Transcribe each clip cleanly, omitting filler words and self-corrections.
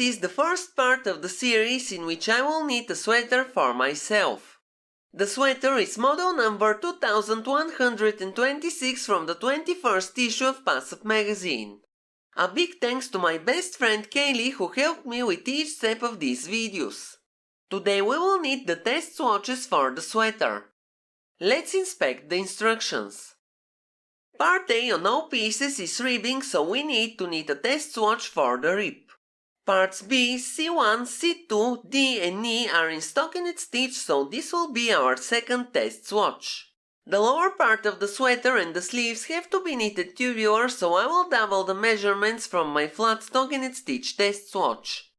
is the first part of the series in which I will knit a sweater for myself. The sweater is model number 2126 from the 21st issue of Passap magazine. A big thanks to my best friend Kaylee who helped me with each step of these videos. Today we will knit the test swatches for the sweater. Let's inspect the instructions. Part A on all pieces is ribbing, so we need to knit a test swatch for the rib. Parts B, C1, C2, D and E are in stockinette stitch, so this will be our second test swatch. The lower part of the sweater and the sleeves have to be knitted tubular, so I will double the measurements from my flat stockinette stitch test swatch.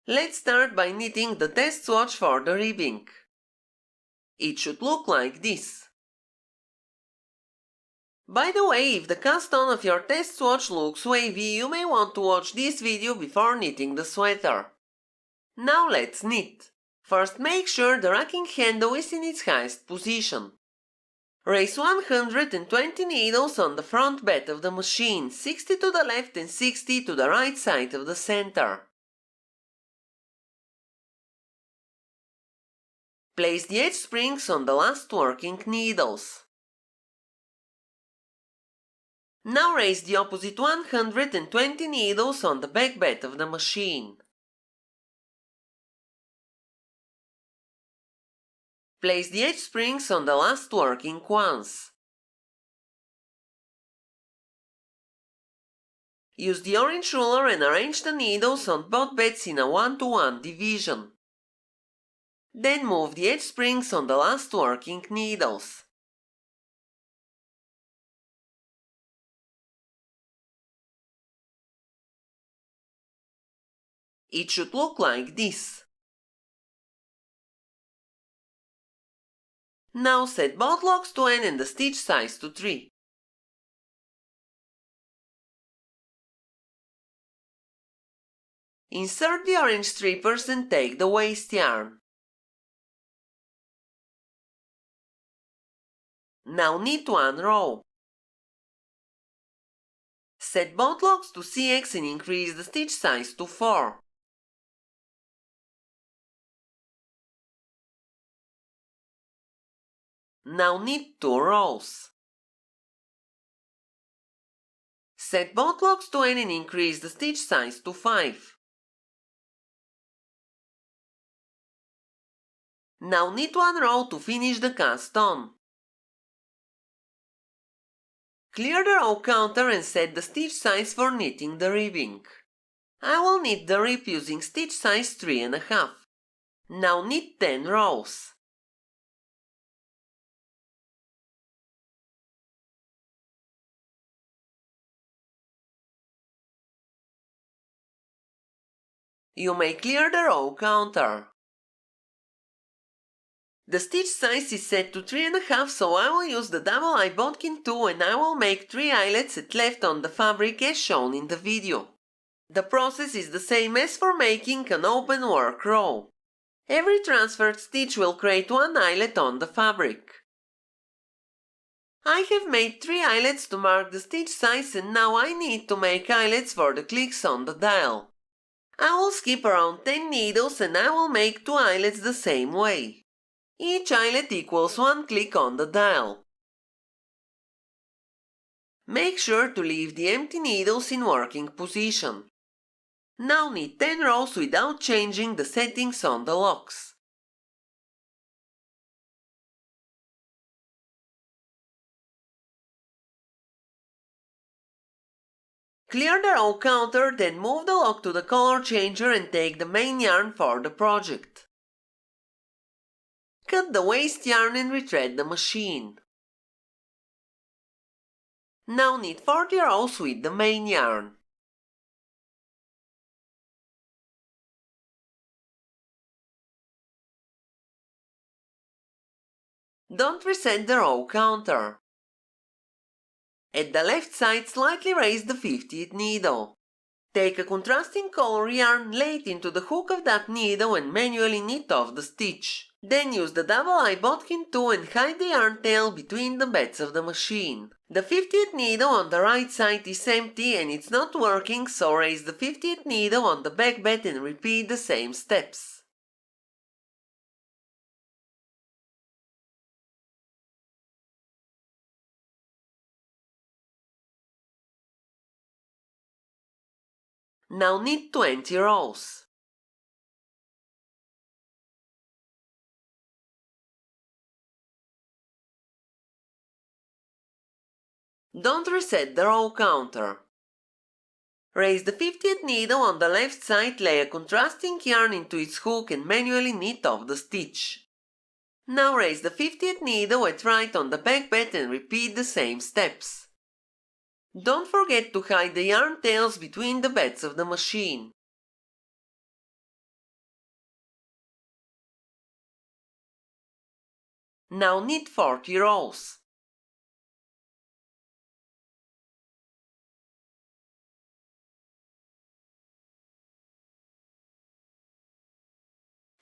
Let's start by knitting the test swatch for the ribbing. It should look like this. By the way, if the cast on of your test swatch looks wavy, you may want to watch this video before knitting the sweater. Now let's knit. First, make sure the racking handle is in its highest position. Raise 120 needles on the front bed of the machine, 60 to the left and 60 to the right side of the center. Place the edge springs on the last working needles. Now raise the opposite 120 needles on the back bed of the machine. Place the edge springs on the last working ones. Use the orange ruler and arrange the needles on both beds in a 1-to-1 division. Then move the edge springs on the last working needles. It should look like this. Now set both locks to N and the stitch size to 3. Insert the orange strippers and take the waste yarn. Now knit one row. Set both locks to CX and increase the stitch size to 4. Now knit 2 rows. Set both locks to N and increase the stitch size to 5. Now knit 1 row to finish the cast on. Clear the row counter and set the stitch size for knitting the ribbing. I will knit the rib using stitch size 3.5. Now knit 10 rows. You may clear the row counter. The stitch size is set to 3.5, so I will use the double eye bodkin tool and I will make 3 eyelets at left on the fabric as shown in the video. The process is the same as for making an open work row. Every transferred stitch will create 1 eyelet on the fabric. I have made 3 eyelets to mark the stitch size and now I need to make eyelets for the clicks on the dial. I will skip around 10 needles and I will make 2 eyelets the same way. Each eyelet equals 1 click on the dial. Make sure to leave the empty needles in working position. Now knit 10 rows without changing the settings on the locks. Clear the row counter, then move the lock to the color changer and take the main yarn for the project. Cut the waste yarn and retread the machine. Now knit 40 rows with the main yarn. Don't reset the row counter. At the left side, slightly raise the 50th needle. Take a contrasting color yarn, lay it into the hook of that needle and manually knit off the stitch. Then use the double eye bodkin tool and hide the yarn tail between the beds of the machine. The 50th needle on the right side is empty and it's not working, so raise the 50th needle on the back bed and repeat the same steps. Now knit 20 rows. Don't reset the row counter. Raise the 50th needle on the left side, lay a contrasting yarn into its hook and manually knit off the stitch. Now raise the 50th needle at right on the back bed and repeat the same steps. Don't forget to hide the yarn tails between the beds of the machine. Now knit 40 rows.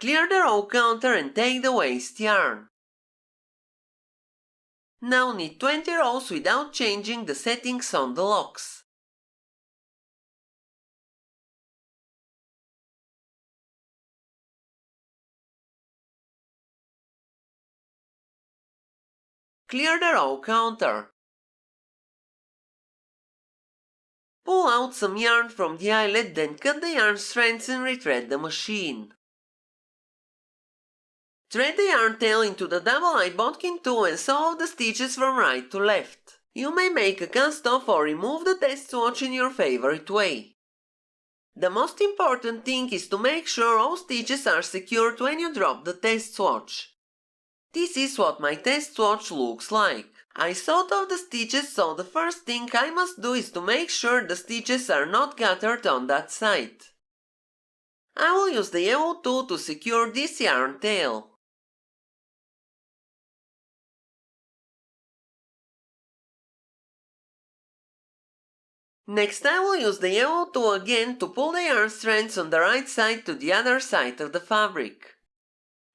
Clear the row counter and take the waste yarn. Now knit 20 rows without changing the settings on the locks. Clear the row counter. Pull out some yarn from the eyelet, then cut the yarn strands and rethread the machine. Thread the yarn tail into the double-eye bodkin tool and sew off the stitches from right to left. You may make a cast off or remove the test swatch in your favorite way. The most important thing is to make sure all stitches are secured when you drop the test swatch. This is what my test swatch looks like. I sewed off the stitches, so the first thing I must do is to make sure the stitches are not gathered on that side. I will use the yellow tool to secure this yarn tail. Next, I will use the yellow tool again to pull the yarn strands on the right side to the other side of the fabric.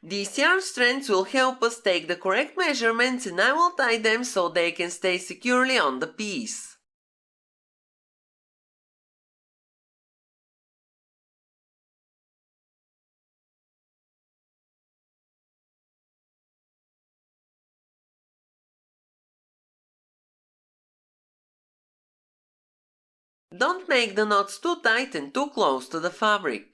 These yarn strands will help us take the correct measurements, and I will tie them so they can stay securely on the piece. Don't make the knots too tight and too close to the fabric.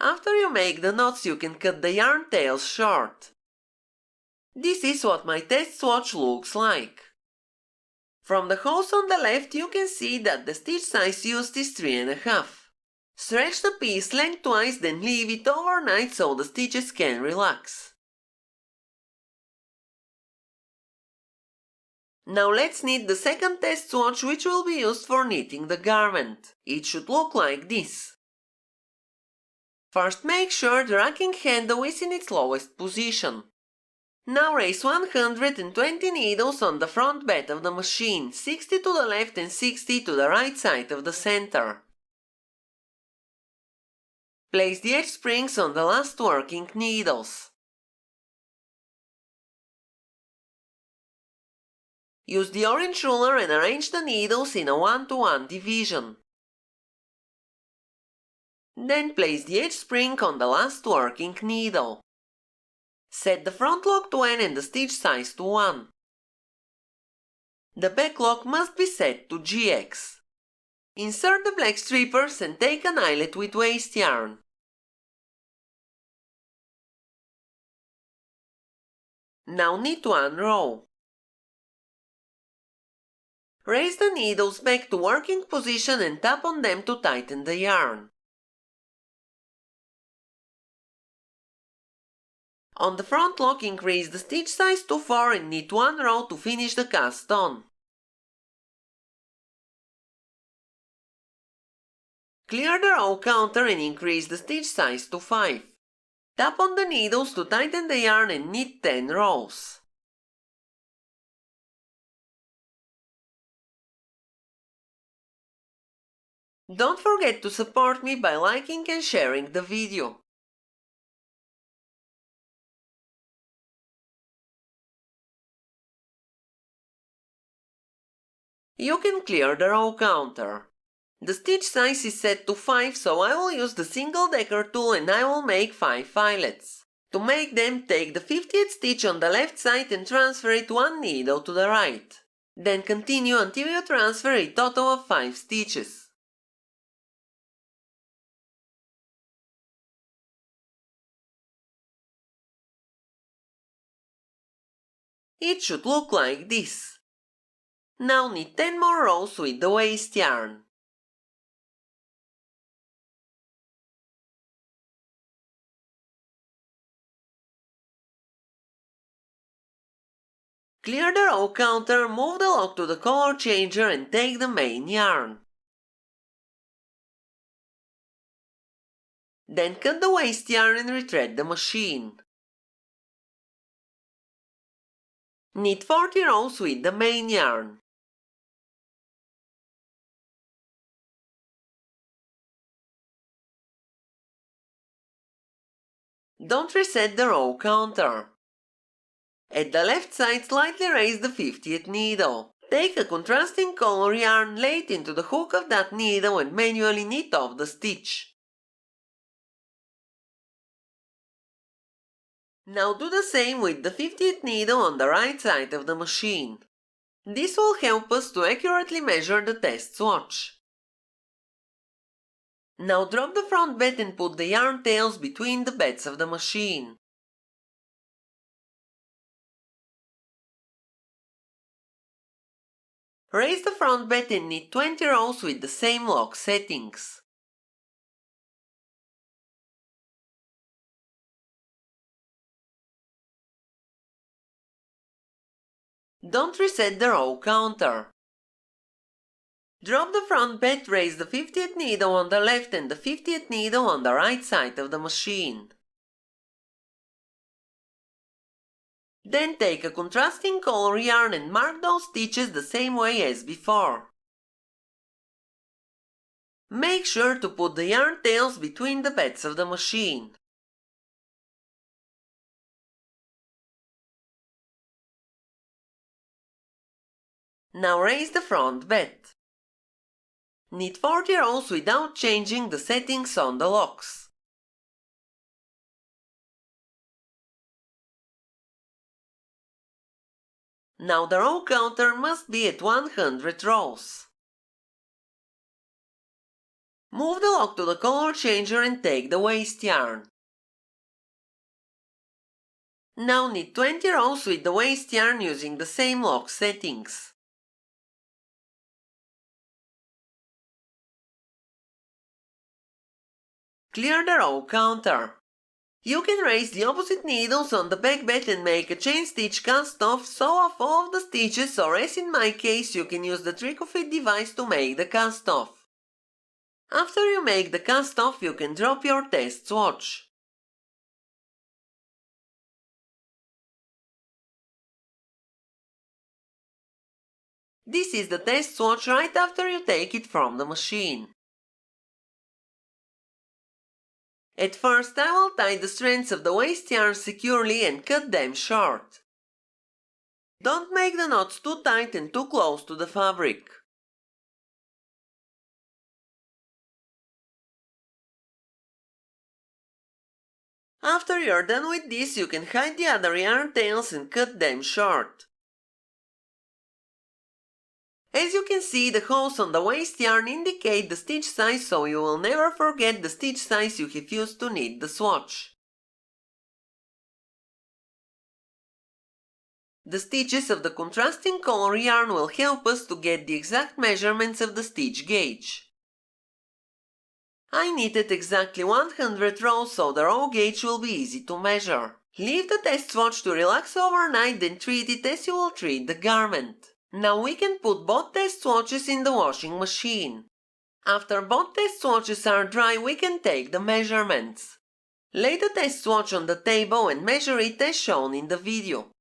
After you make the knots, you can cut the yarn tails short. This is what my test swatch looks like. From the holes on the left, you can see that the stitch size used is 3.5. Stretch the piece lengthwise, then leave it overnight so the stitches can relax. Now let's knit the second test swatch, which will be used for knitting the garment. It should look like this. First, make sure the racking handle is in its lowest position. Now raise 120 needles on the front bed of the machine, 60 to the left and 60 to the right side of the center. Place the edge springs on the last working needles. Use the orange ruler and arrange the needles in a 1-to-1 division. Then place the edge spring on the last working needle. Set the front lock to N and the stitch size to 1. The back lock must be set to GX. Insert the black strippers and take an eyelet with waste yarn. Now knit 1 row. Raise the needles back to working position and tap on them to tighten the yarn. On the front lock, increase the stitch size to 4 and knit 1 row to finish the cast on. Clear the row counter and increase the stitch size to 5. Tap on the needles to tighten the yarn and knit 10 rows. Don't forget to support me by liking and sharing the video. You can clear the row counter. The stitch size is set to 5, so I will use the single decker tool and I will make 5 fillets. To make them, take the 50th stitch on the left side and transfer it one needle to the right. Then continue until you transfer a total of 5 stitches. It should look like this. Now knit 10 more rows with the waste yarn. Clear the row counter, move the lock to the color changer and take the main yarn. Then cut the waste yarn and retread the machine. Knit 40 rows with the main yarn. Don't reset the row counter. At the left side, slightly raise the 50th needle. Take a contrasting color yarn, lay it into the hook of that needle and manually knit off the stitch. Now do the same with the 50th needle on the right side of the machine. This will help us to accurately measure the test swatch. Now drop the front bed and put the yarn tails between the beds of the machine. Raise the front bed and knit 20 rows with the same lock settings. Don't reset the row counter. Drop the front bed, raise the 50th needle on the left and the 50th needle on the right side of the machine. Then take a contrasting color yarn and mark those stitches the same way as before. Make sure to put the yarn tails between the beds of the machine. Now raise the front bed. Knit 40 rows without changing the settings on the locks. Now the row counter must be at 100 rows. Move the lock to the color changer and take the waste yarn. Now knit 20 rows with the waste yarn using the same lock settings. Clear the row counter. You can raise the opposite needles on the back bed and make a chain stitch cast off, sew off all of the stitches, or as in my case, you can use the trick of it device to make the cast off. After you make the cast off, you can drop your test swatch. This is the test swatch right after you take it from the machine. At first, I will tie the strands of the waste yarn securely and cut them short. Don't make the knots too tight and too close to the fabric. After you're done with this, you can hide the other yarn tails and cut them short. As you can see, the holes on the waste yarn indicate the stitch size, so you will never forget the stitch size you have used to knit the swatch. The stitches of the contrasting color yarn will help us to get the exact measurements of the stitch gauge. I knitted exactly 100 rows, so the row gauge will be easy to measure. Leave the test swatch to relax overnight, then treat it as you will treat the garment. Now we can put both test swatches in the washing machine. After both test swatches are dry, we can take the measurements. Lay the test swatch on the table and measure it as shown in the video.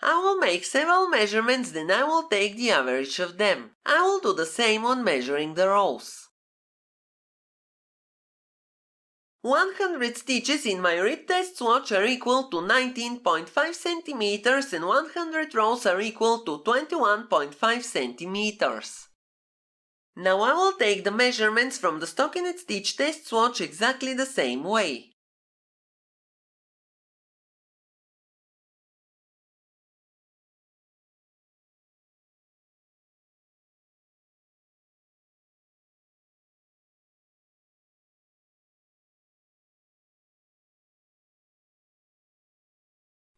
I will make several measurements, then I will take the average of them. I will do the same on measuring the rows. 100 stitches in my rib test swatch are equal to 19.5 centimeters and 100 rows are equal to 21.5 centimeters. Now I will take the measurements from the stockinette stitch test swatch exactly the same way.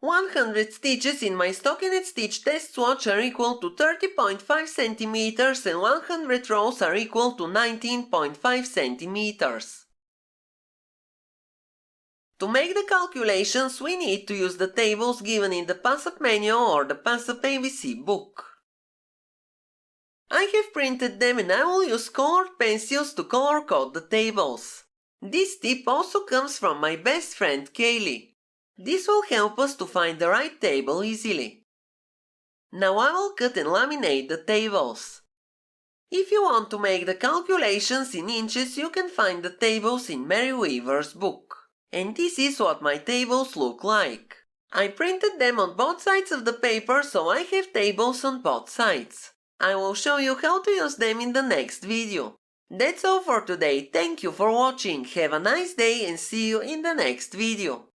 "100 stitches in my stockinette stitch test swatch are equal to 30.5 centimeters and 100 rows are equal to 19.5 centimeters. To make the calculations, we need to use the tables given in the Passap manual or the Passap ABC book. I have printed them and I will use colored pencils to color code the tables. This tip also comes from my best friend Kaylee. This will help us to find the right table easily. Now I will cut and laminate the tables. If you want to make the calculations in inches, you can find the tables in Mary Weaver's book. And this is what my tables look like. I printed them on both sides of the paper, so I have tables on both sides. I will show you how to use them in the next video. That's all for today. Thank you for watching. Have a nice day and see you in the next video.